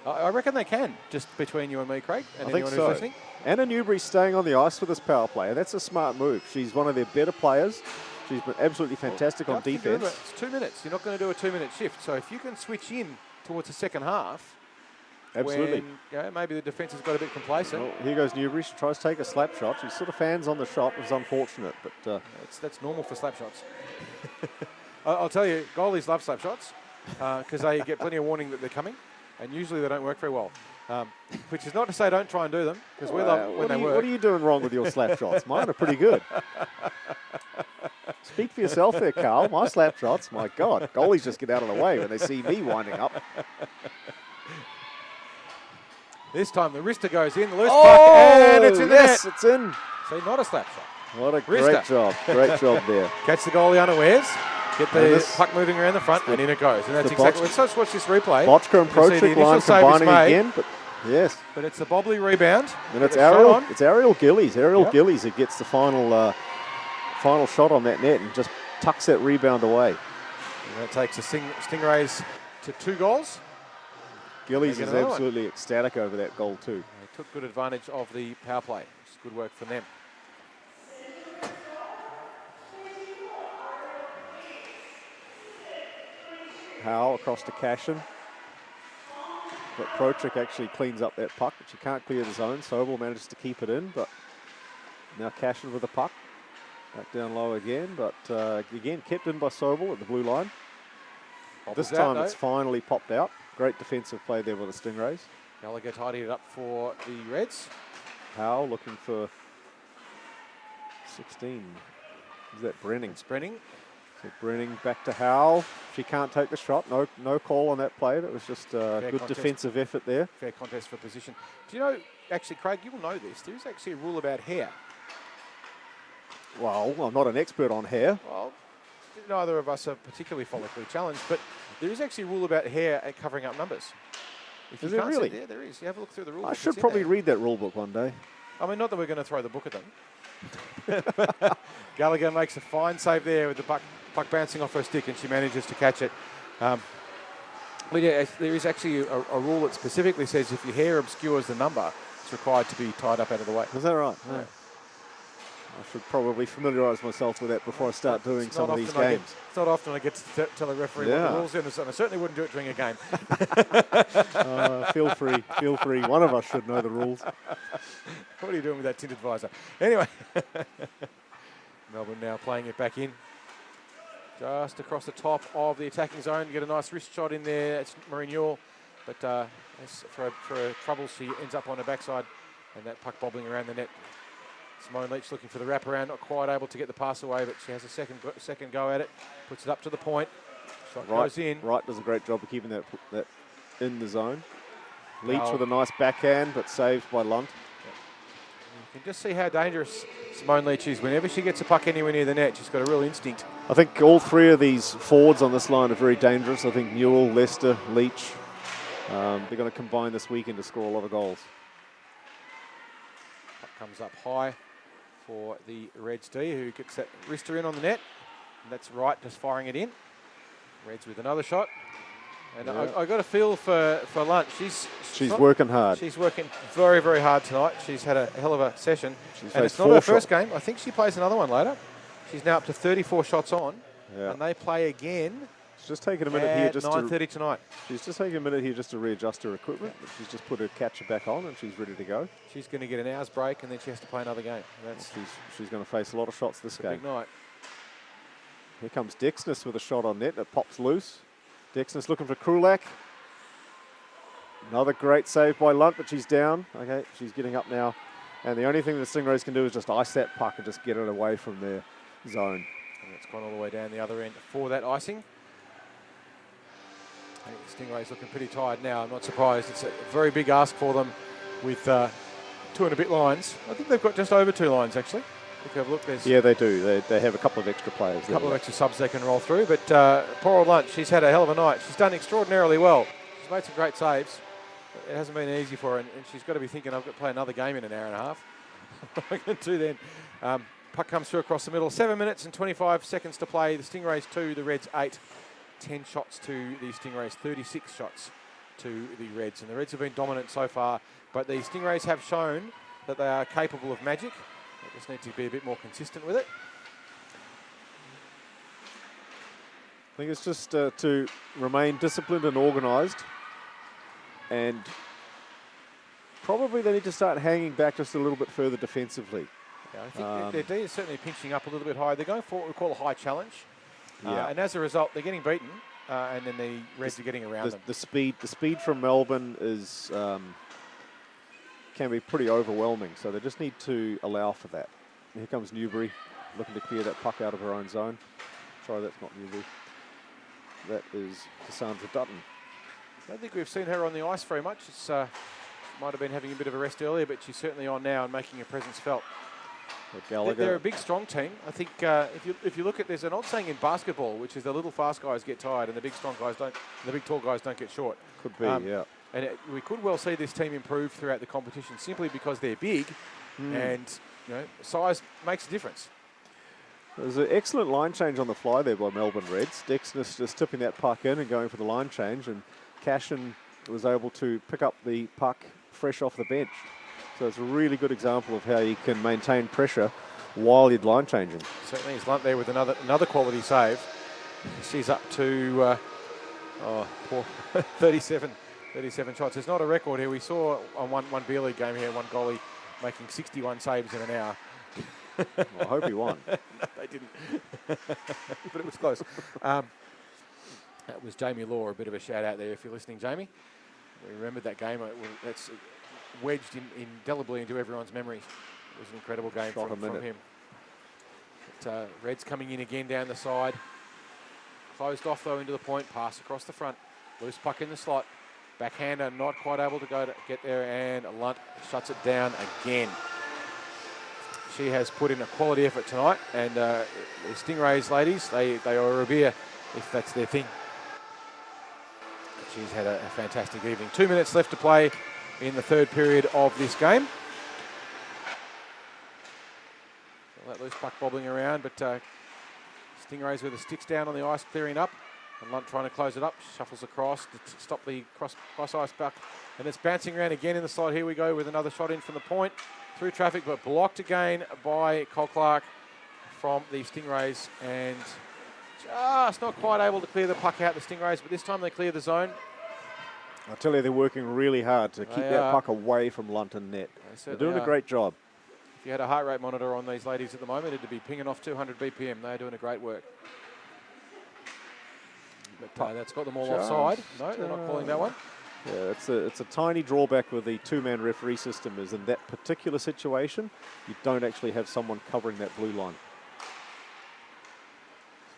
I reckon they can, just between you and me, Craig, and anyone who's listening. Anna Newbury's staying on the ice for this power play, and that's a smart move. She's one of their better players. She's been absolutely fantastic on defence. It's 2 minutes. You're not going to do a 2-minute shift. So if you can switch in towards the second half, absolutely. When, maybe the defence has got a bit complacent. Well, here goes Newbury. She tries to take a slap shot. She sort of fans on the shot. It was unfortunate, but that's normal for slap shots. I'll tell you, goalies love slap shots because they get plenty of warning that they're coming, and usually they don't work very well. Which is not to say don't try and do them, because we love when they work. What are you doing wrong with your slap shots? Mine are pretty good. Speak for yourself there, Carl. My slap shots, my God. Goalies just get out of the way when they see me winding up. This time the wrister goes in, loose puck, and it's in the net. It's in. See, not a slap shot. What a great job. Great job there. Catch the goalie unawares. Get the puck moving around the front, and in it goes. And that's exactly what. Let's watch this replay. Bochka and Prochik line combining again, but yes. But it's the bobbly rebound. And it's Ariel. It's Ariel Gillies. Ariel Gillies who gets the final shot on that net and just tucks that rebound away. And that takes the Stingrays to 2 goals. Gillies is absolutely ecstatic over that goal too. They took good advantage of the power play. It's good work for them. Howe across to Cashin. But Prochik actually cleans up that puck, but she can't clear the zone. Sobel manages to keep it in, but now Cashin with the puck. Back down low again, but again kept in by Sobel at the blue line. This time it's finally popped out. Great defensive play there by the Stingrays. Gallagher tidied it up for the Reds. Howe looking for 16. Is that Brenning? It's Brenning. So Brenning back to Howe. She can't take the shot. No call on that play. That was just a good defensive effort there. Fair contest for position. Do you know, actually, Craig, you will know this. There is actually a rule about hair. Well, I'm not an expert on hair. Well, neither of us are particularly follically challenged, but there is actually a rule about hair covering up numbers. Is there really? Yeah, there is. You have a look through the rule book. I should probably read that rule book one day. I mean, not that we're going to throw the book at them. Gallagher makes a fine save there with the puck bouncing off her stick, and she manages to catch it. But yeah, there is actually a rule that specifically says if your hair obscures the number, it's required to be tied up out of the way. Is that right? Yeah. I should probably familiarise myself with that before I start doing some of these games. It's not often I get to tell a referee what the rules are, and I certainly wouldn't do it during a game. Feel free. One of us should know the rules. What are you doing with that tinted visor? Anyway, Melbourne now playing it back in. Just across the top of the attacking zone. Get a nice wrist shot in there. It's Maureen Ewell. But for a trouble, she ends up on her backside, and that puck bobbling around the net. Simone Leach looking for the wraparound, not quite able to get the pass away, but she has a second go at it. Puts it up to the point. Shot goes in. Wright does a great job of keeping that in the zone. Leach with a nice backhand, but saved by Lunt. You can just see how dangerous Simone Leach is. Whenever she gets a puck anywhere near the net, she's got a real instinct. I think all 3 of these forwards on this line are very dangerous. I think Newell, Lester, Leach, they're going to combine this weekend to score a lot of goals. Puck comes up high for the Reds D, who gets that wrister in on the net. And that's Wright just firing it in. Reds with another shot. And I got a feel for Lunt. She's working hard. She's working very, very hard tonight. She's had a hell of a session. And it's not her first game. I think she plays another one later. She's now up to 34 shots on. Yeah. And they play again. She's just taking a minute here just 9:30 tonight. She's just taking a minute here just to readjust her equipment. Yeah. She's just put her catcher back on and she's ready to go. She's going to get an hour's break and then she has to play another game. She's going to face a lot of shots this game. Big night. Here comes Dexness with a shot on net. It pops loose. Dexness looking for Krulak. Another great save by Lunt, but she's down. Okay, she's getting up now. And the only thing the Stingrays can do is just ice that puck and just get it away from their zone. And it's gone all the way down the other end for that icing. I think the Stingrays looking pretty tired now. I'm not surprised. It's a very big ask for them with 2 and a bit lines. I think they've got just over 2 lines, actually. If you have a look, yeah, they do. They have a couple of extra players. A couple of extra subs they can roll through. But poor old Lunt, she's had a hell of a night. She's done extraordinarily well. She's made some great saves. It hasn't been easy for her, and she's got to be thinking, I've got to play another game in an hour and a half. What am I going to do then? Puck comes through across the middle. 7 minutes and 25 seconds to play. The Stingrays 2, the Reds 8. 10 shots to the Stingrays, 36 shots to the Reds. And the Reds have been dominant so far, but the Stingrays have shown that they are capable of magic. They just need to be a bit more consistent with it. I think it's just to remain disciplined and organised, and probably they need to start hanging back just a little bit further defensively. Yeah, I think their D is certainly pinching up a little bit high. They're going for what we call a high challenge. Yeah. And as a result, they're getting beaten, and then the Reds are getting around them. The speed from Melbourne is can be pretty overwhelming, so they just need to allow for that. And here comes Newbury, looking to clear that puck out of her own zone. Sorry, that's not Newbury. That is Cassandra Dutton. I don't think we've seen her on the ice very much. It's might have been having a bit of a rest earlier, but she's certainly on now and making her presence felt. They're a big, strong team. I think if you look at, there's an old saying in basketball, which is the little fast guys get tired and the big strong guys don't, the big tall guys don't get short. Could be, yeah. And we could well see this team improve throughout the competition simply because they're big, and size makes a difference. There's an excellent line change on the fly there by Melbourne Reds. Dexness just tipping that puck in and going for the line change, and Cashin was able to pick up the puck fresh off the bench. So it's a really good example of how you can maintain pressure while you're line changing. Certainly is Lunt there with another quality save. She's up to 37 shots. There's not a record here. We saw on one beer league game here, one goalie making 61 saves in an hour. Well, I hope he won. No, they didn't. But it was close. That was Jamie Law, a bit of a shout out there if you're listening, Jamie. We remembered that game. That's wedged indelibly into everyone's memory. It was an incredible game from him. But, Reds coming in again down the side. Closed off though into the point. Pass across the front. Loose puck in the slot. Backhander not quite able to get there, and Lunt shuts it down again. She has put in a quality effort tonight, and the Stingrays ladies, they are a beer if that's their thing. She's had a fantastic evening. 2 minutes left to play in the third period of this game. That loose puck bobbling around, but Stingrays with the sticks down on the ice, clearing up. And Lunt trying to close it up, shuffles across to stop the cross ice puck. And it's bouncing around again in the slot. Here we go with another shot in from the point. Through traffic, but blocked again by Cole Clark from the Stingrays. And just not quite able to clear the puck out, the Stingrays, but this time they clear the zone. I tell you, they're working really hard to keep that puck away from Lunton net. They're doing a great job. If you had a heart rate monitor on these ladies at the moment, it'd be pinging off 200 BPM. They're doing a great work. But that's got them all offside. No, they're not calling that one. Yeah, it's a tiny drawback with the two-man referee system is in that particular situation, you don't actually have someone covering that blue line.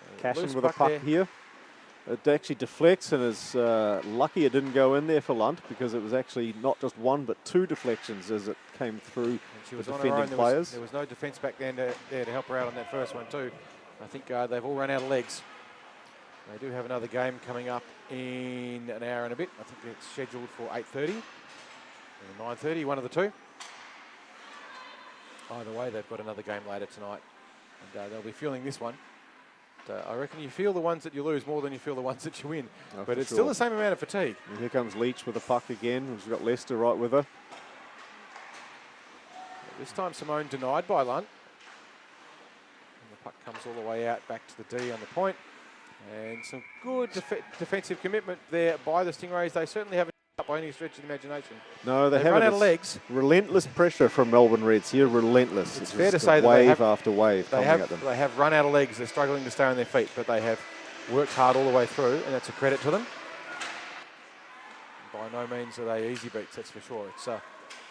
So Cashin with a puck here. It actually deflects and is lucky it didn't go in there for Lunt because it was actually not just one but two deflections as it came through the defending players. There was no defence back then there to help her out on that first one too. I think they've all run out of legs. They do have another game coming up in an hour and a bit. I think it's scheduled for 8:30 or 9:30, one of the two. Either way, they've got another game later tonight, and they'll be feeling this one. I reckon you feel the ones that you lose more than you feel the ones that you win. Oh, but it's still the same amount of fatigue. And here comes Leach with the puck again. She's got Lester right with her. This time Simone denied by Lunt. And the puck comes all the way out back to the D on the point. And some good defensive commitment there by the Stingrays. They certainly haven't up by any stretch of the imagination. No, they haven't. Run out of legs. Relentless pressure from Melbourne Reds here. Relentless. It's fair to say that wave after wave coming at them. They have run out of legs. They're struggling to stay on their feet, but they have worked hard all the way through, and that's a credit to them. By no means are they easy beats, that's for sure.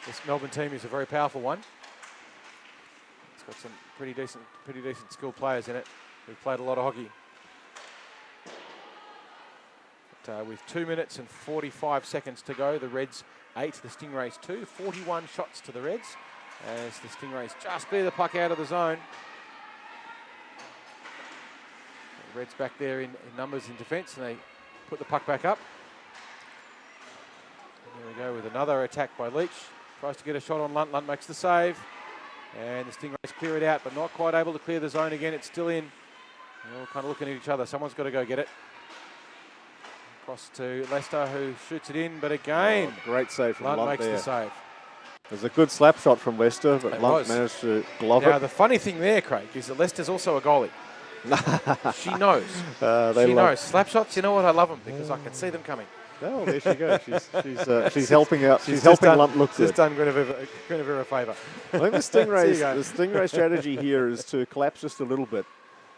This Melbourne team is a very powerful one. It's got some pretty decent skilled players in it who've played a lot of hockey. With 2 minutes and 45 seconds to go, the Reds 8, the Stingrays 2. 41 shots to the Reds as the Stingrays just clear the puck out of the zone. The Reds back there in numbers in defence, and they put the puck back up. And here we go with another attack by Leach. Tries to get a shot on Lunt. Lunt makes the save. And the Stingrays clear it out, but not quite able to clear the zone again. It's still in. They're all kind of looking at each other. Someone's got to go get it. Across to Lester, who shoots it in, but again, great save from Lunt makes there. the save. It was a good slap shot from Lester, but Lunt managed to glove it. Now, the funny thing there, Craig, is that Lester's also a goalie. She knows. She knows. Slap shots, you know what? I love them because I can see them coming. Oh, there she goes. She's helping out. She's helping Lunt look good. Just done Guinevere a favour. I think the Stingray strategy here is to collapse just a little bit.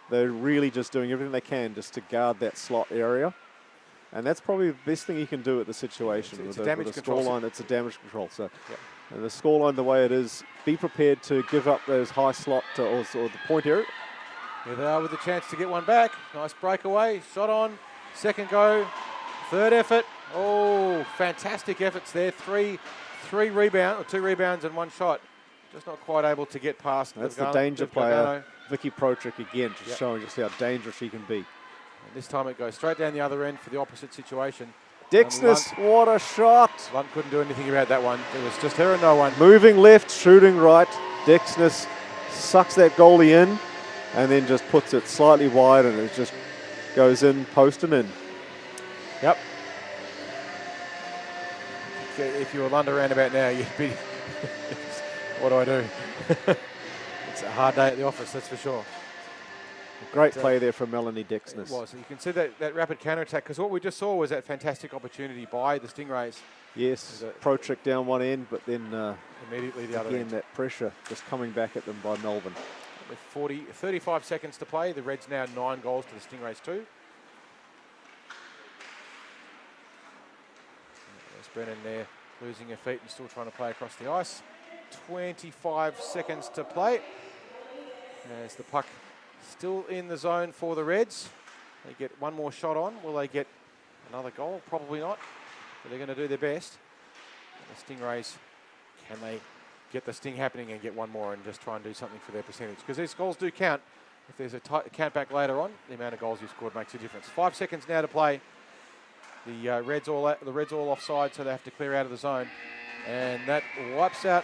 They're really just doing everything they can just to guard that slot area. And that's probably the best thing you can do at the situation. It's with a damage control. Scoreline, it's a damage control. So, and the scoreline the way it is, be prepared to give up those high slot or the point area. Here they are with the chance to get one back. Nice breakaway, shot on, second go, third effort. Oh, fantastic efforts there. Two rebounds and one shot. Just not quite able to get past. That's the danger player, Vicky Protrick again, just showing just how dangerous she can be. And this time it goes straight down the other end for the opposite situation. Dexness, what a shot. Lunt couldn't do anything about that one. It was just her and no one. Moving left, shooting right. Dexness sucks that goalie in and then just puts it slightly wide and it just goes in, post and in. Yep. If you were Lunt around about now, you'd be, what do I do? It's a hard day at the office, that's for sure. Great play there from Melanie Dexness. It was. You can see that rapid counter-attack, because what we just saw was that fantastic opportunity by the Stingrays. Yes, Protrick down one end, but then immediately the other end. Again, that pressure just coming back at them by Melbourne. With 35 seconds to play, the Reds now 9 goals to the Stingrays 2. There's Brennan there, losing her feet and still trying to play across the ice. 25 seconds to play. As the puck still in the zone for the Reds. They get one more shot on. Will they get another goal? Probably not. But they're going to do their best. And the Stingrays, can they get the sting happening and get one more and just try and do something for their percentage? Because these goals do count. If there's a count back later on, the amount of goals you scored makes a difference. 5 seconds now to play. The Reds all offside, so they have to clear out of the zone. And that wipes out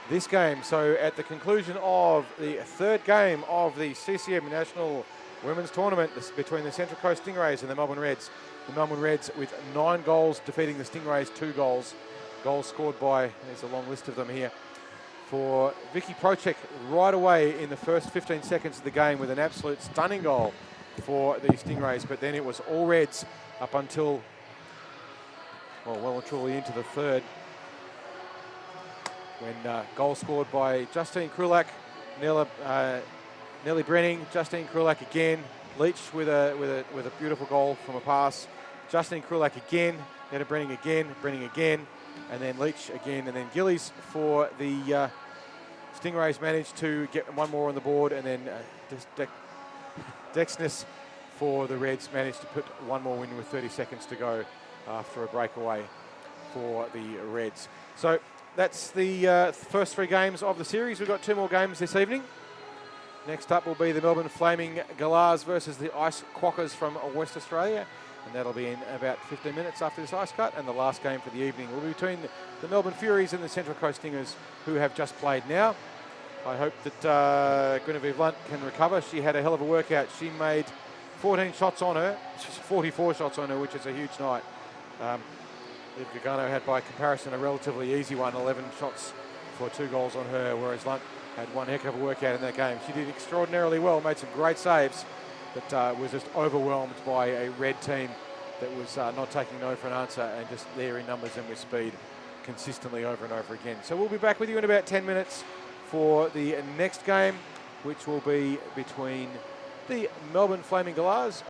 this game. So at the conclusion of the third game of the CCM National Women's Tournament between the Central Coast Stingrays and the Melbourne Reds with 9 goals defeating the Stingrays 2 goals. Goals scored by, there's a long list of them here, for Vicky Protrick right away in the first 15 seconds of the game with an absolute stunning goal for the Stingrays. But then it was all Reds up until, well and truly into the third, when goal scored by Justine Krulak, Nellie Brenning, Justine Krulak again, Leach with a beautiful goal from a pass, Justine Krulak again, Netta Brenning again, and then Leach again, and then Gillies for the Stingrays managed to get one more on the board, and then Dexness for the Reds managed to put one more win with 30 seconds to go after a breakaway for the Reds. So that's the first 3 games of the series. We've got 2 more games this evening. Next up will be the Melbourne Flaming Galahs versus the Ice Quackers from West Australia. And that'll be in about 15 minutes after this ice cut. And the last game for the evening will be between the Melbourne Furies and the Central Coast Stingers, who have just played now. I hope that Guinevere Lunt can recover. She had a hell of a workout. She made 14 shots on her. She's 44 shots on her, which is a huge night. Liv Gargano had, by comparison, a relatively easy one, 11 shots for 2 goals on her, whereas Lunt had one heck of a workout in that game. She did extraordinarily well, made some great saves, but was just overwhelmed by a Red team that was not taking no for an answer and just there in numbers and with speed consistently over and over again. So we'll be back with you in about 10 minutes for the next game, which will be between the Melbourne Flaming Galahs